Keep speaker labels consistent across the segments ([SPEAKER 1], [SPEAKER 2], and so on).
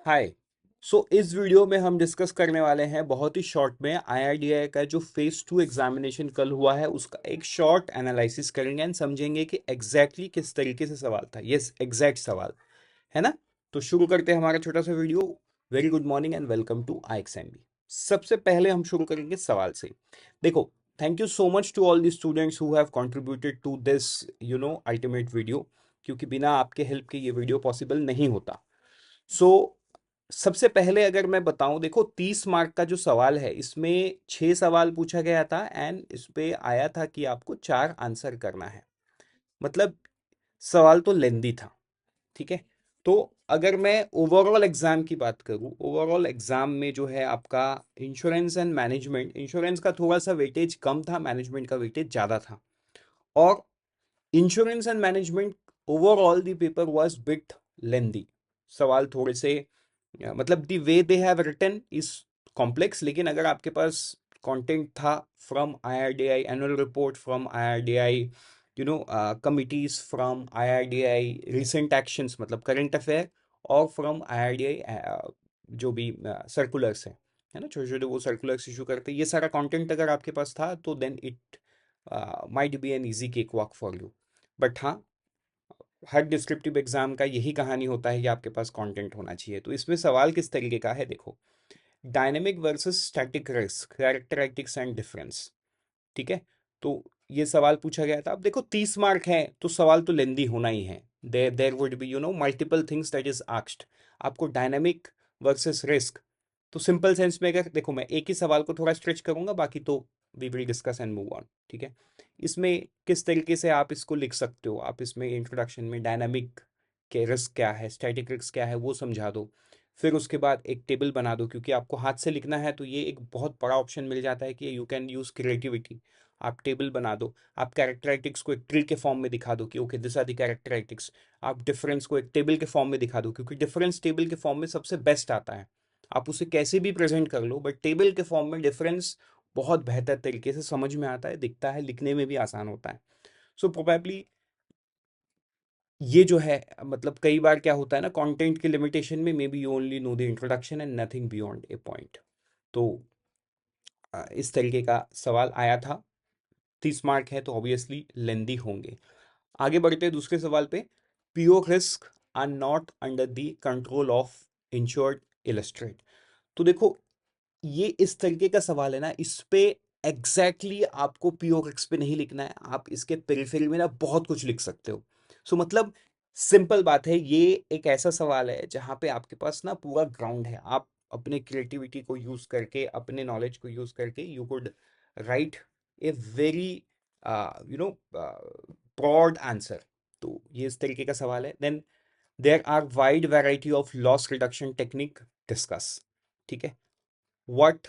[SPEAKER 1] हाय। इस वीडियो में हम डिस्कस करने वाले हैं बहुत ही शॉर्ट में आईआरडीआई का जो फेज 2 एग्जामिनेशन कल हुआ है उसका एक शॉर्ट एनालिसिस करेंगे एंड समझेंगे कि एग्जैक्टली किस तरीके से सवाल था। यस, एग्जैक्ट सवाल है ना। तो शुरू करते हैं हमारा छोटा सा video. Very good morning and welcome to IXMB। सबसे पहले हम शुरू करेंगे सवाल से। देखो, thank you so much to all the students who have contributed to this ultimate video, क्योंकि बिना आपके हेल्प के ये वीडियो पॉसिबल नहीं होता। सो सबसे पहले अगर मैं बताऊं, देखो 30 मार्क का जो सवाल है इसमें 6 सवाल पूछा गया था एंड इस पे आया था कि आपको 4 आंसर करना है। मतलब सवाल तो लेंदी था। ठीक है। तो अगर मैं ओवरऑल एग्जाम की बात करूं, ओवरऑल एग्जाम में जो है आपका इंश्योरेंस एंड मैनेजमेंट, इंश्योरेंस का थोड़ा सा वेटेज कम था, मैनेजमेंट का वेटेज ज्यादा था। और insurance and management overall the paper was bit lengthy. सवाल थोड़े से मतलब the way they have written is complex, लेकिन अगर आपके पास कंटेंट था from IRDI annual report, from IRDI committees, from IRDI recent actions मतलब करंट अफेयर, और फ्रॉम आईआरडीआई जो भी सर्कुलर्स हैं, है ना, छोटे छोटे वो सर्कुलर्स इशू करते हैं, ये सारा कंटेंट अगर आपके पास था तो then it might be an easy cake walk for you. But हाँ, हर डिस्क्रिप्टिव एग्जाम का यही कहानी होता है कि आपके पास कंटेंट होना चाहिए। तो इसमें सवाल किस तरीके का है, देखो, dynamic versus static risk, characteristics and difference. ठीक है। तो ये सवाल पूछा गया था। अब देखो 30 मार्क है तो सवाल तो लेंदी होना ही है। There would be multiple things that is asked. आपको डायनेमिक वर्सेस रिस्क, तो सिंपल सेंस में अगर देखो, मैं एक ही सवाल को थोड़ा स्ट्रेच करूंगा, बाकी तो we will discuss and move on. ठीक है। इसमें किस तरीके से आप इसको लिख सकते हो, आप इसमें इंट्रोडक्शन में डायनामिक के रिस्क क्या है, स्टैटिक रिस्क क्या है, वो समझा दो। फिर उसके बाद एक टेबल बना दो, क्योंकि आपको हाथ से लिखना है तो ये एक बहुत बड़ा ऑप्शन मिल जाता है कि यू कैन यूज क्रिएटिविटी। आप टेबल बना दो, आप कैरेक्टरिस्टिक्स को एक ट्री के फॉर्म में दिखा दो कि okay this are the characteristics. आप डिफरेंस को एक टेबल के फॉर्म में दिखा दो, क्योंकि डिफरेंस टेबल के फॉर्म में सबसे बेस्ट आता है। आप उसे कैसे भी प्रेजेंट कर लो, बट टेबल के फॉर्म में डिफरेंस बहुत बेहतर तरीके से समझ में आता है, दिखता है, लिखने में भी आसान होता है। सो प्रोबेबली ये जो है, मतलब कई बार क्या होता है ना, कंटेंट के लिमिटेशन में may be you only know the introduction and nothing beyond A point. तो इस तरीके का सवाल आया था। 30 मार्क है तो ऑब्वियसली लेंदी होंगे। आगे बढ़ते हैं दूसरे सवाल पे। PO risk are not under the control of insured illustrate. तो देखो, ये इस तरीके का सवाल है ना, इस पे आपको पीओ रिस्क पे नहीं लिखना है, आप इसके पेरिफेरी में ना बहुत कुछ लिख सकते हो। मतलब सिंपल बात है, ये एक ऐसा सवाल है जहां पे आपके पास ना पूरा ग्राउंड है। आप अपने क्रिएटिविटी को यूज करके, अपने नॉलेज को यूज करके you could write a very broad answer. तो ये इस तरीके का सवाल है। Then there are wide variety of loss reduction technique discuss. ठीक है। What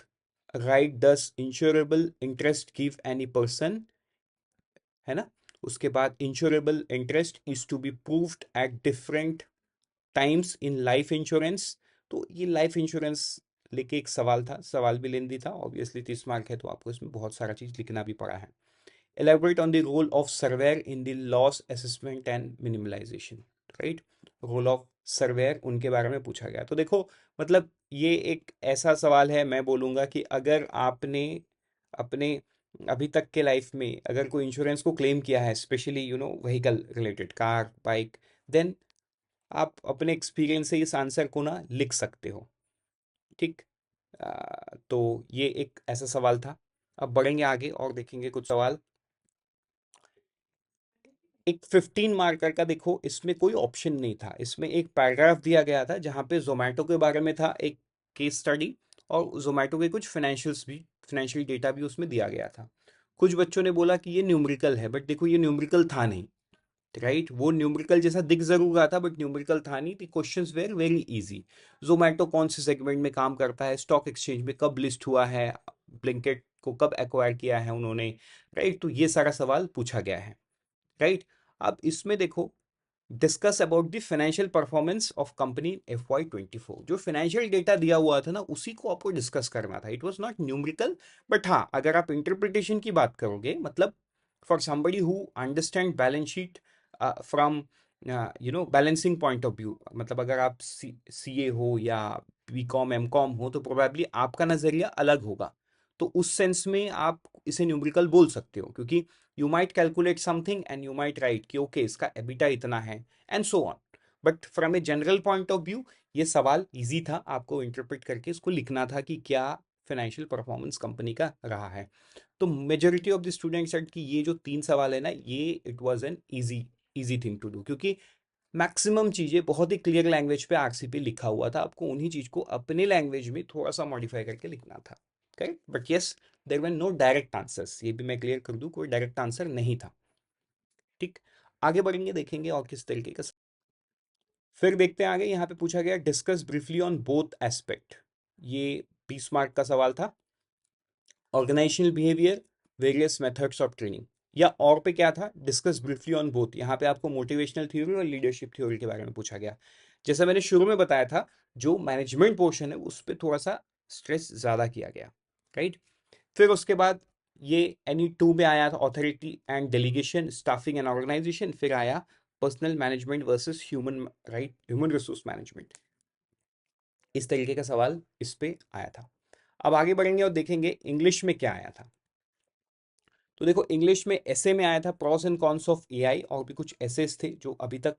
[SPEAKER 1] right does insurable interest give any person, है ना। उसके बाद insurable interest is to be proved at different times in life insurance. तो ये लाइफ इंश्योरेंस लेके एक सवाल था, सवाल भी लेंदी था, ऑब्वियसली 30 मार्क है तो आपको इसमें बहुत सारा चीज लिखना भी पड़ा है। elaborate on the role of surveyor in the loss assessment and minimalization, right? Role of surveyor उनके बारे में पूछा गया। तो देखो, मतलब ये एक ऐसा सवाल है, मैं बोलूंगा कि अगर आपने अपने अभी तक के लाइफ में अगर कोई इंश्योरेंस को क्लेम किया है, specially vehicle related, car, bike, then आप अपने एक्सपीरियंस से इस आंसर को ना लिख सकते हो। ठीक। तो ये एक ऐसा सवाल था। अब बढ़ेंगे आगे और देखेंगे कुछ सवाल। एक 15 मार्कर का देखो, इसमें कोई ऑप्शन नहीं था, इसमें एक पैराग्राफ दिया गया था जहां पे जोमेटो के बारे में था, एक केस स्टडी, और जोमेटो के कुछ फाइनेंशियल डेटा भी उसमें दिया गया था। कुछ बच्चों ने बोला कि ये न्यूमेरिकल है, बट देखो ये न्यूमेरिकल था नहीं। राइट, वो न्यूमेरिकल जैसा दिख जरूर रहा था बट न्यूमेरिकल था नहीं। The questions were very easy. Zomato कौन से सेगमेंट में काम करता है, स्टॉक एक्सचेंज में कब लिस्ट हुआ है, ब्लिंकिट को कब एक्वायर किया है उन्होंने। राइट, तो ये सारा सवाल पूछा गया है। राइट। अब इसमें देखो, discuss about the financial performance of company FY24। जो फाइनेंशियल डेटा दिया हुआ था ना, उसी को आपको डिस्कस करना था। It was not numerical. But हाँ, अगर आप इंटरप्रिटेशन की बात करोगे, मतलब for somebody who understand balance sheet from balancing point of view, मतलब अगर आप सीए हो या बीकॉम एमकॉम हो तो प्रोबेबली आपका नजरिया अलग होगा। तो उस सेंस में आप इसे न्यूमेरिकल बोल सकते हो, क्योंकि you might calculate something and you might right कि ओके इसका एबिटा इतना है and so on. But from a general point of view ये सवाल इजी था, आपको इंटरप्रेट करके इसको लिखना था कि क्या फाइनेंशियल परफॉर्मेंस कंपनी का रहा है। तो majority of the student said कि ये जो 3 सवाल है ना, ये it was an easy easy thing to do, क्योंकि मैक्सिमम चीजें बहुत ही क्लियर लैंग्वेज पे आरसीपी लिखा हुआ था। आपको उन्हीं चीज को अपने लैंग्वेज में थोड़ा सा मॉडिफाई करके लिखना था। Correct, but yes there were no direct answers, ये भी मैं क्लियर कर दूं, कोई डायरेक्ट आंसर नहीं था। ठीक, आगे बढ़ेंगे, देखेंगे और किस तरीके का। फिर देखते हैं आगे, यहाँ पे पूछा गया discuss briefly on both aspect. ये 20 मार्क का सवाल था। Organisational behaviour, various methods of training, या और पे क्या था, डिस्कस ब्रीफली ऑन बोथ। यहाँ पे आपको मोटिवेशनल थ्योरी और लीडरशिप थ्योरी के बारे में पूछा गया। जैसा मैंने शुरू में बताया था, जो मैनेजमेंट पोर्शन है उस पर थोड़ा सा स्ट्रेस ज्यादा किया गया। राइट, फिर उसके बाद ये एनी टू में आया था authority and delegation, staffing and organisation. फिर आया personal management versus human right, human resource management. इस तरीके का सवाल इस पे आया था। अब आगे बढ़ेंगे और देखेंगे इंग्लिश में क्या आया था। तो देखो इंग्लिश में ऐसे में आया था pros and cons of AI, और भी कुछ एसेस थे जो अभी तक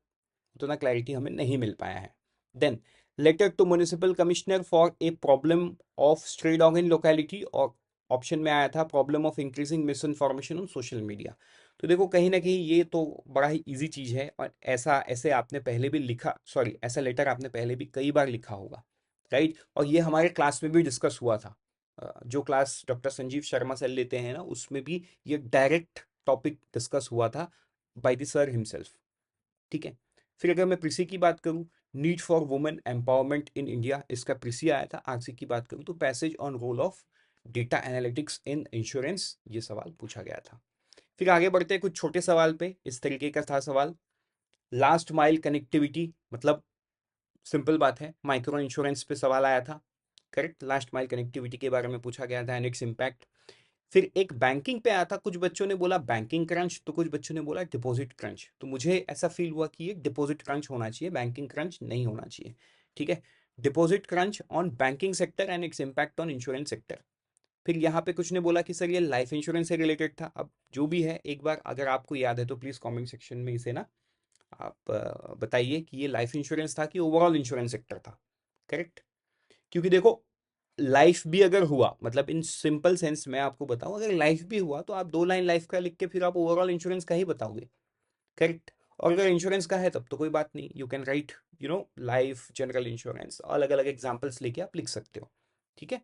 [SPEAKER 1] उतना क्लैरिटी हमें नहीं मिल पाया है। Then letter to municipal commissioner for a problem of stray dog in locality, और ऑप्शन में आया था problem of increasing misinformation on social media. तो देखो कहीं ना कहीं ये तो बड़ा ही इजी चीज है, और ऐसा ऐसे आपने पहले भी लिखा, सॉरी ऐसा लेटर आपने पहले भी कई बार लिखा होगा। राइट, और ये हमारे क्लास में भी डिस्कस हुआ था। जो class doctor Sanjeev Sharma sir लेते हैं ना, उसमें भी ये डायरेक्ट टॉपिक डिस्कस हुआ था बाय द सर हिमसेल्फ। ठीक है, फिर अगर मैं प्रीसी की बात करूं, need for women empowerment in India, इसका प्रीसी आया था। आरसी की बात करूं तो passage on roll of data analytics in insurance, ये सवाल पूछा गया था। फिर आगे बढ़ते हैं कुछ छोटे सवाल पे। इस तरीके का था सवाल, लास्ट माइल कनेक्टिविटी, मतलब सिंपल बात है, माइक्रो इंश्योरेंस पे सवाल आया था। करेक्ट, लास्ट माइल कनेक्टिविटी के बारे में पूछा गया था एंड इट्स इम्पैक्ट। फिर एक बैंकिंग पे आया था, कुछ बच्चों ने बोला बैंकिंग क्रंच, तो कुछ बच्चों ने बोला डिपॉजिट क्रंच। तो मुझे ऐसा फील हुआ कि ये डिपॉजिट क्रंच होना चाहिए, बैंकिंग क्रंच नहीं होना चाहिए। ठीक है, deposit crunch on banking sector and its impact on insurance sector. फिर यहाँ पे कुछ ने बोला कि सर ये लाइफ इंश्योरेंस से रिलेटेड था। अब जो भी है, एक बार अगर आपको याद है तो प्लीज कमेंट सेक्शन में इसे ना आप बताइए कि ये लाइफ इंश्योरेंस था कि ओवरऑल इंश्योरेंस सेक्टर था। करेक्ट, क्योंकि देखो लाइफ भी अगर हुआ, मतलब इन सिंपल सेंस में आपको बताऊं, अगर लाइफ भी हुआ तो आप 2 लाइन लाइफ का लिख के फिर आप ओवरऑल इंश्योरेंस का ही बताओगे। करेक्ट, और अगर इंश्योरेंस का है तब तो कोई बात नहीं, you can write life general insurance, अलग अलग एग्जाम्पल्स लेके आप लिख सकते हो। ठीक है,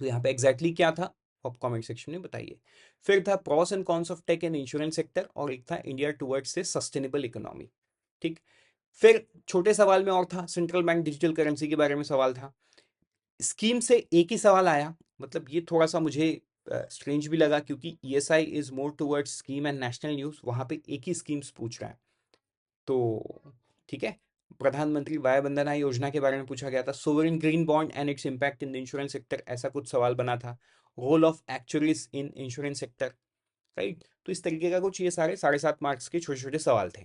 [SPEAKER 1] तो यहाँ पे एग्जैक्टली क्या था आप कमेंट सेक्शन में बताइए। फिर था pros and cons of tech and insurance sector, और एक था इंडिया टुवर्ड्स से सस्टेनेबल इकोनॉमी। ठीक, फिर छोटे सवाल में और था सेंट्रल बैंक डिजिटल करेंसी के बारे में सवाल था। स्कीम से एक ही सवाल आया, मतलब ये थोड़ा सा मुझे स्ट्रेंज भी लगा, क्योंकि ESI is more towards scheme and national news, वहां पे एक ही स्कीम्स पूछ रहा है। तो ठीक है, प्रधानमंत्री वय वंदना योजना के बारे में पूछा गया था। Sovereign green bond and its impact in the insurance sector, ऐसा कुछ सवाल बना था। Role of actuaries in insurance sector. Right, तो इस तरीके का कुछ ये सारे 7.5 मार्क्स के छोटे छोटे सवाल थे।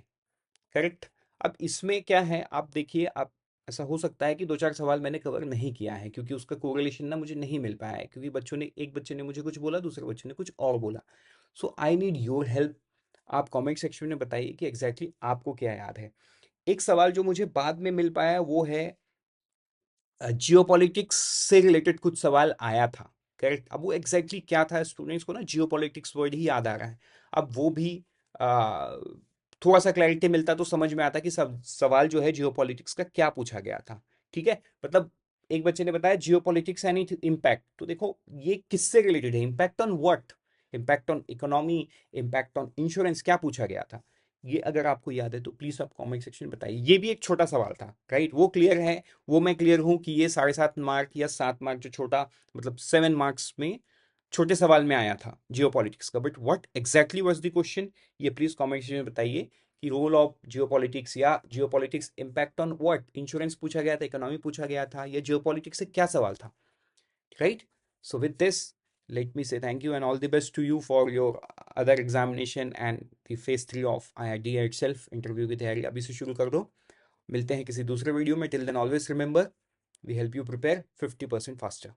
[SPEAKER 1] करेक्ट, अब इसमें क्या है आप देखिए, आप ऐसा हो सकता है कि 2-4 सवाल मैंने कवर नहीं किया है, क्योंकि उसका कोरिलेशन ना मुझे नहीं मिल पाया है, क्योंकि बच्चों ने, एक बच्चे ने मुझे कुछ बोला, दूसरे बच्चे ने कुछ और बोला। सो आई नीड योर हेल्प। आप कमेंट सेक्शन में बताइए कि एग्जैक्टली आपको क्या याद है। एक सवाल जो मुझे बाद में मिल पाया वो है जियोपॉलिटिक्स से रिलेटेड कुछ सवाल आया था। करेक्ट, अब वो एग्जैक्टली क्या था, स्टूडेंट्स को ना जियोपॉलिटिक्स वर्ड ही याद आ रहा है। अब वो भी आ, थोड़ा सा क्लैरिटी मिलता तो समझ में आता कि सब सवाल जो है जियोपॉलिटिक्स का क्या पूछा गया था। ठीक है, मतलब एक बच्चे ने बताया जियोपॉलिटिक्स एंड इट इम्पैक्ट, तो देखो ये किससे रिलेटेड है, impact on what, impact on economy, impact on insurance, क्या पूछा गया था। ये अगर आपको याद है तो प्लीज आप कमेंट सेक्शन में बताइए। ये भी एक छोटा सवाल था। राइट, वो क्लियर है, वो मैं क्लियर हूं कि ये 7.5 मार्क या 7 मार्क जो छोटा, मतलब 7 मार्क्स में छोटे सवाल में आया था जियोपॉलिटिक्स का। But what exactly was the question, ये प्लीज कमेंट सेक्शन में बताइए कि रोल ऑफ जियोपॉलिटिक्स या geopolitics impact on what, insurance पूछा गया था, इकोनॉमी पूछा गया था, या जियोपॉलिटिक्स से क्या सवाल था। Right, so with this Let me say thank you and all the best to you for your other examination and the phase 3 of IRDA itself. Interview की तैयारी अभी से शुरू कर दो. मिलते हैं किसी दूसरे वीडियो में. Till then always remember, we help you prepare 50% faster.